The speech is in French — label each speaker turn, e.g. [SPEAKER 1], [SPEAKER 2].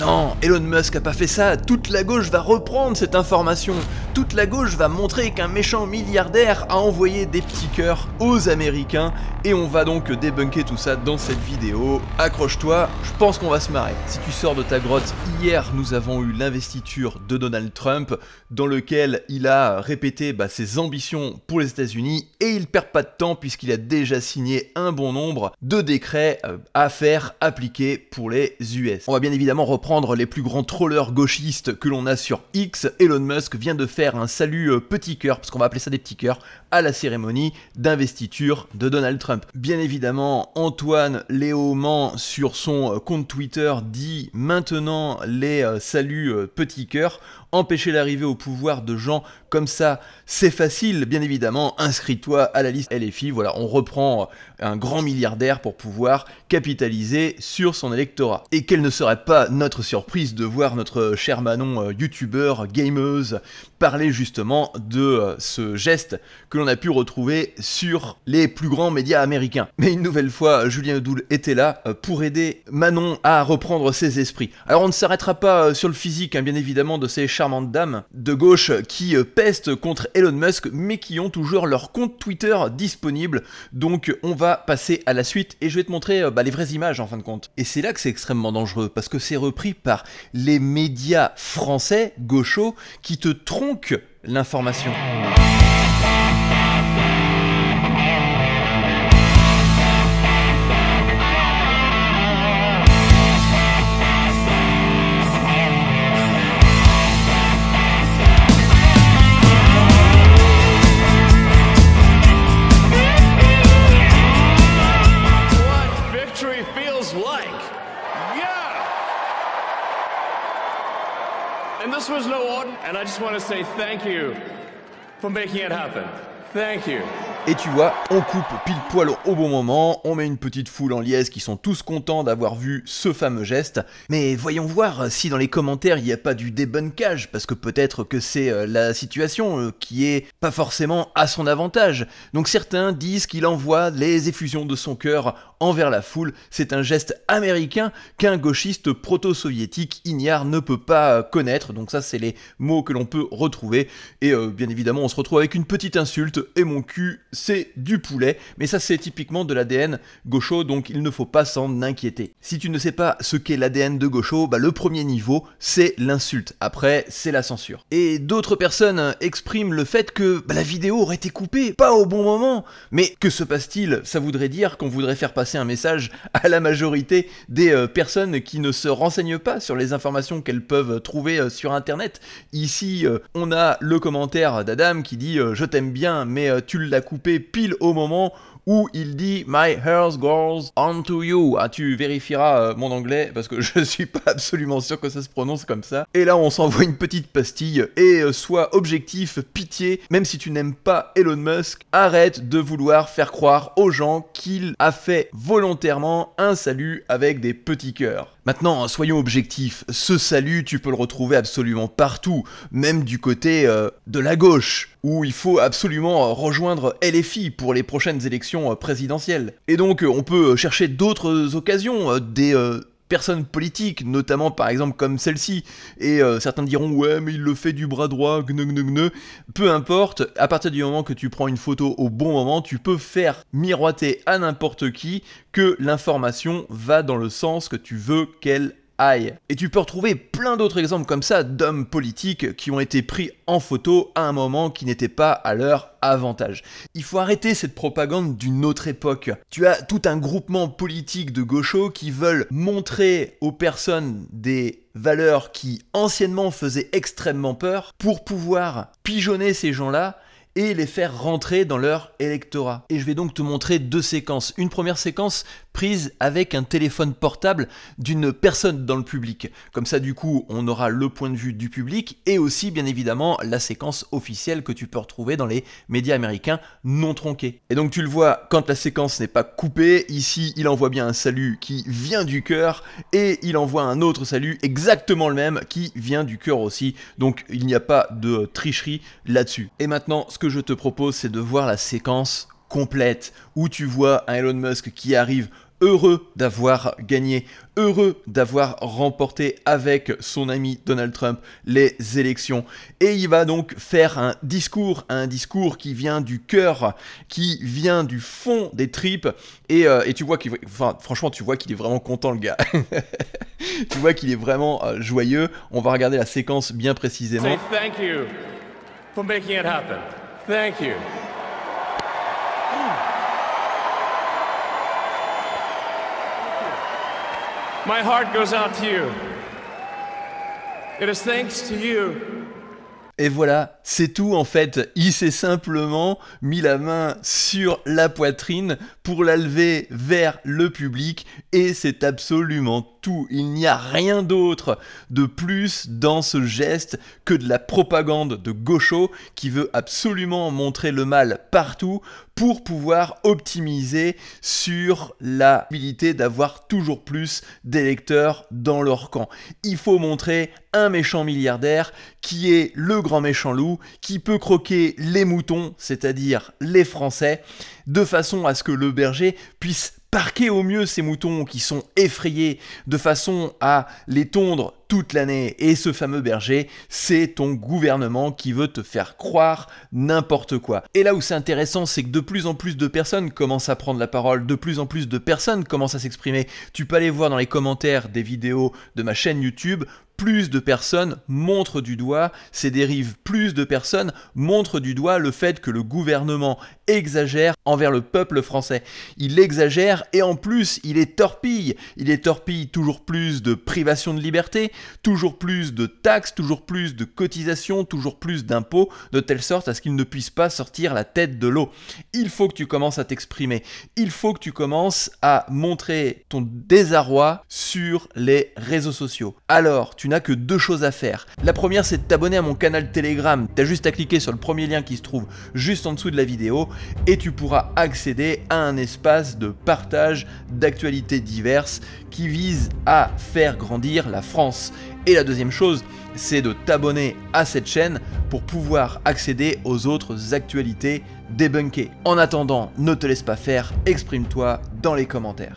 [SPEAKER 1] Non, Elon Musk a pas fait ça, toute la gauche va reprendre cette information, toute la gauche va montrer qu'un méchant milliardaire a envoyé des petits cœurs aux Américains, et on va donc débunker tout ça dans cette vidéo. Accroche-toi, je pense qu'on va se marrer. Si tu sors de ta grotte, hier nous avons eu l'investiture de Donald Trump, dans lequel il a répété ses ambitions pour les États-Unis, et il perd pas de temps puisqu'il a déjà signé un bon nombre de décrets à faire appliquer pour les US. On va bien évidemment reprendre les plus grands trollers gauchistes que l'on a sur X. Elon Musk vient de faire un salut petit cœur, parce qu'on va appeler ça des petits cœurs, à la cérémonie d'investiture de Donald Trump. Bien évidemment, Antoine Léaumont sur son compte Twitter dit maintenant les saluts petits cœurs. Empêcher l'arrivée au pouvoir de gens comme ça, c'est facile, bien évidemment, inscris-toi à la liste LFI, voilà, on reprend un grand milliardaire pour pouvoir capitaliser sur son électorat. Et quelle ne serait pas notre surprise de voir notre cher Manon, youtubeur, gameuse, parler justement de ce geste que l'on a pu retrouver sur les plus grands médias américains. Mais une nouvelle fois, Julien Eudoul était là pour aider Manon à reprendre ses esprits. Alors on ne s'arrêtera pas sur le physique, bien évidemment, de ces charmantes dames de gauche qui pestent contre Elon Musk, mais qui ont toujours leur compte Twitter disponible. Donc on va passer à la suite et je vais te montrer les vraies images en fin de compte. Et c'est là que c'est extrêmement dangereux, parce que c'est repris par les médias français gauchos qui te tronquent l'information.
[SPEAKER 2] And this was no ordinary, and I just want to say thank you for making it happen. Thank you.
[SPEAKER 1] Et tu vois, on coupe pile poil au bon moment, on met une petite foule en liesse qui sont tous contents d'avoir vu ce fameux geste. Mais voyons voir si dans les commentaires il n'y a pas du débunkage, parce que peut-être que c'est la situation qui est pas forcément à son avantage. Donc certains disent qu'il envoie les effusions de son cœur envers la foule. C'est un geste américain qu'un gauchiste proto-soviétique ignare ne peut pas connaître. Donc ça c'est les mots que l'on peut retrouver. Et bien évidemment on se retrouve avec une petite insulte, et mon cul c'est du poulet, mais ça c'est typiquement de l'ADN gaucho, donc il ne faut pas s'en inquiéter. Si tu ne sais pas ce qu'est l'ADN de gaucho, le premier niveau c'est l'insulte, après c'est la censure. Et d'autres personnes expriment le fait que la vidéo aurait été coupée, pas au bon moment. Mais que se passe-t-il? Ça voudrait dire qu'on voudrait faire passer un message à la majorité des personnes qui ne se renseignent pas sur les informations qu'elles peuvent trouver sur internet. Ici on a le commentaire d'Adam qui dit je t'aime bien mais tu l'as coupé pile au moment où il dit My heart goes on to you. Ah, tu vérifieras mon anglais parce que je suis pas absolument sûr que ça se prononce comme ça. Et là on s'envoie une petite pastille et sois objectif, pitié, même si tu n'aimes pas Elon Musk, arrête de vouloir faire croire aux gens qu'il a fait volontairement un salut avec des petits cœurs. Maintenant, soyons objectifs, ce salut, tu peux le retrouver absolument partout, même du côté de la gauche, où il faut absolument rejoindre LFI pour les prochaines élections présidentielles. Et donc, on peut chercher d'autres occasions, des personnes politiques, notamment par exemple comme celle-ci, et certains diront ouais mais il le fait du bras droit, peu importe, à partir du moment que tu prends une photo au bon moment, tu peux faire miroiter à n'importe qui que l'information va dans le sens que tu veux qu'elle aille. Et tu peux retrouver plein d'autres exemples comme ça d'hommes politiques qui ont été pris en photo à un moment qui n'était pas à leur avantage. Il faut arrêter cette propagande d'une autre époque. Tu as tout un groupement politique de gauchos qui veulent montrer aux personnes des valeurs qui anciennement faisaient extrêmement peur pour pouvoir pigeonner ces gens-là et les faire rentrer dans leur électorat. Et je vais donc te montrer deux séquences. Une première séquence prise avec un téléphone portable d'une personne dans le public. Comme ça, du coup, on aura le point de vue du public et aussi, bien évidemment, la séquence officielle que tu peux retrouver dans les médias américains non tronqués. Et donc, tu le vois, quand la séquence n'est pas coupée, ici, il envoie bien un salut qui vient du cœur et il envoie un autre salut exactement le même qui vient du cœur aussi. Donc, il n'y a pas de tricherie là-dessus. Et maintenant, ce que je te propose, c'est de voir la séquence complète où tu vois un Elon Musk qui arrive heureux d'avoir gagné, heureux d'avoir remporté avec son ami Donald Trump les élections. Et il va donc faire un discours qui vient du cœur, qui vient du fond des tripes. Et tu vois qu'il, enfin, franchement, tu vois qu'il est vraiment content, le gars. Tu vois qu'il est vraiment joyeux. On va regarder la séquence bien précisément.
[SPEAKER 2] Say thank you for making it happen. Thank you. My heart goes out to you. It is thanks to you.
[SPEAKER 1] Et voilà, c'est tout en fait. Il s'est simplement mis la main sur la poitrine pour la lever vers le public et c'est absolument tout. Il n'y a rien d'autre de plus dans ce geste que de la propagande de gaucho qui veut absolument montrer le mal partout pour pouvoir optimiser sur la possibilité d'avoir toujours plus d'électeurs dans leur camp. Il faut montrer un méchant milliardaire qui est le grand méchant loup, qui peut croquer les moutons, c'est-à-dire les Français, de façon à ce que le berger puisse parquer au mieux ces moutons qui sont effrayés, de façon à les tondre toute l'année. Et ce fameux berger, c'est ton gouvernement qui veut te faire croire n'importe quoi. Et là où c'est intéressant, c'est que de plus en plus de personnes commencent à prendre la parole, de plus en plus de personnes commencent à s'exprimer. Tu peux aller voir dans les commentaires des vidéos de ma chaîne YouTube, plus de personnes montrent du doigt ces dérives, plus de personnes montrent du doigt le fait que le gouvernement exagère envers le peuple français. Il exagère et en plus il est torpille. Il est torpille toujours plus de privation de liberté, toujours plus de taxes, toujours plus de cotisations, toujours plus d'impôts, de telle sorte à ce qu'il ne puisse pas sortir la tête de l'eau. Il faut que tu commences à t'exprimer. Il faut que tu commences à montrer ton désarroi sur les réseaux sociaux. Alors, tu n'as que deux choses à faire. La première, c'est de t'abonner à mon canal Telegram. Tu as juste à cliquer sur le premier lien qui se trouve juste en dessous de la vidéo et tu pourras accéder à un espace de partage d'actualités diverses qui vise à faire grandir la France. Et la deuxième chose, c'est de t'abonner à cette chaîne pour pouvoir accéder aux autres actualités débunkées. En attendant, ne te laisse pas faire, exprime-toi dans les commentaires.